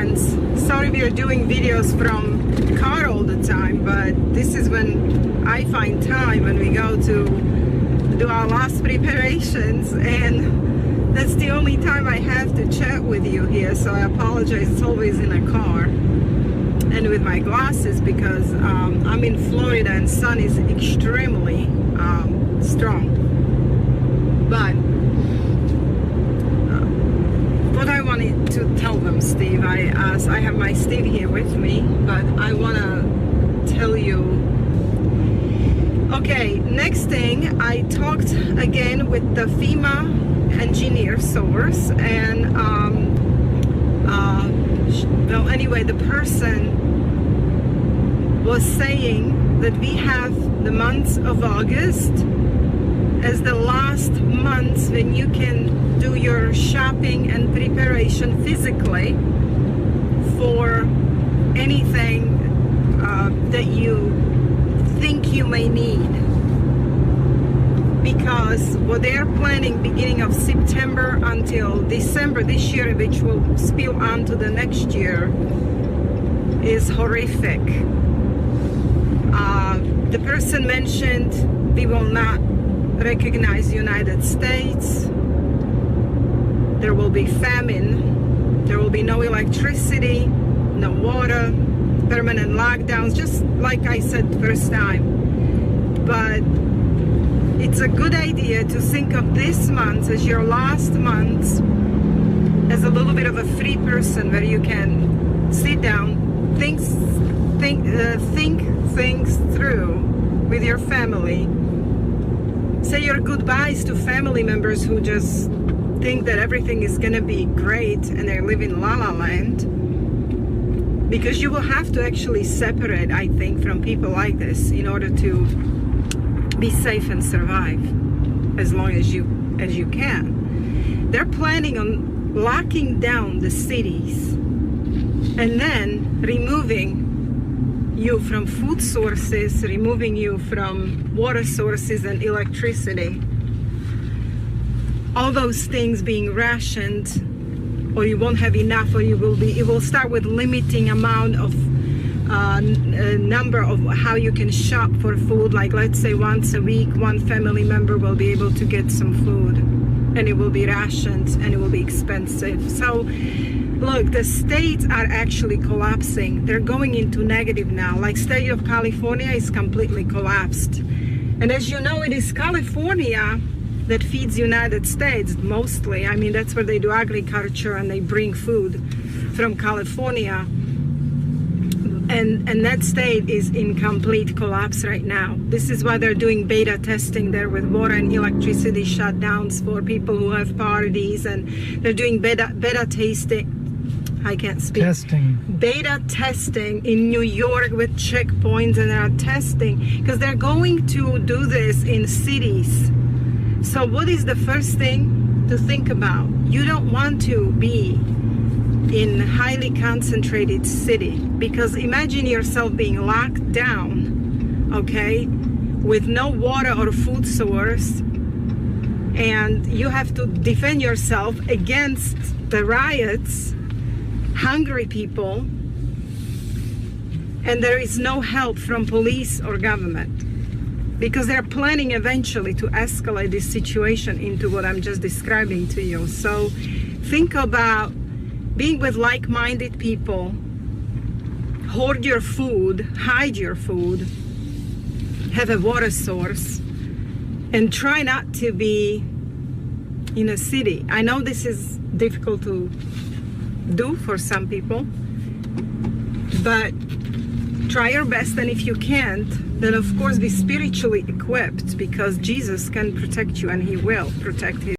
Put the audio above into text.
once. Sorry we are doing videos from the car all the time, but this is when I find time when we go to do our last preparations, and that's the only time I have to chat with you here, so I apologize. It's always in a car and with my glasses because I'm in Florida and sun is extremely strong. But what I wanted to tell them, Steve, I have my Steve here with me, but I want to tell you. Okay, next thing, I talked again with the FEMA engineer source, and well, anyway, the person was saying that we have the month of August as the last month when you can do your shopping and preparation physically for anything that you think you may need, because what they're planning beginning of September until December this year, which will spill on to the next year, is horrific. The person mentioned we will not recognize the United States. There will be famine. There will be no electricity, no water, permanent lockdowns, just like I said the first time. But it's a good idea to think of this month as your last month, as a little bit of a free person where you can sit down, think things through with your family. Say your goodbyes to family members who just think that everything is gonna be great and they live in La La Land, because you will have to actually separate, I think, from people like this in order to be safe and survive as long as you can. They're planning on locking down the cities and then removing you from food sources, removing you from water sources and electricity. All those things being rationed, or you won't have enough, or it will start with limiting amount of number of how you can shop for food. Like, let's say once a week one family member will be able to get some food, and it will be rationed and it will be expensive. So look, the states are actually collapsing. They're going into negative now. Like state of California is completely collapsed, and as you know, it is California that feeds the United States mostly. I mean, that's where they do agriculture and they bring food from California. And that state is in complete collapse right now. This is why they're doing beta testing there with water and electricity shutdowns for people who have parties, and they're doing beta tasting. I can't speak. Beta testing in New York with checkpoints, and they're testing because they're going to do this in cities. So what is the first thing to think about? You don't want to be in highly concentrated city, because imagine yourself being locked down, okay, with no water or food source, and you have to defend yourself against the riots, hungry people, and there is no help from police or government, because they're planning eventually to escalate this situation into what I'm just describing to you. So think about being with like-minded people, hoard your food, hide your food, have a water source, and try not to be in a city. I know this is difficult to do for some people, but try your best, and if you can't, then of course be spiritually equipped, because Jesus can protect you, and he will protect his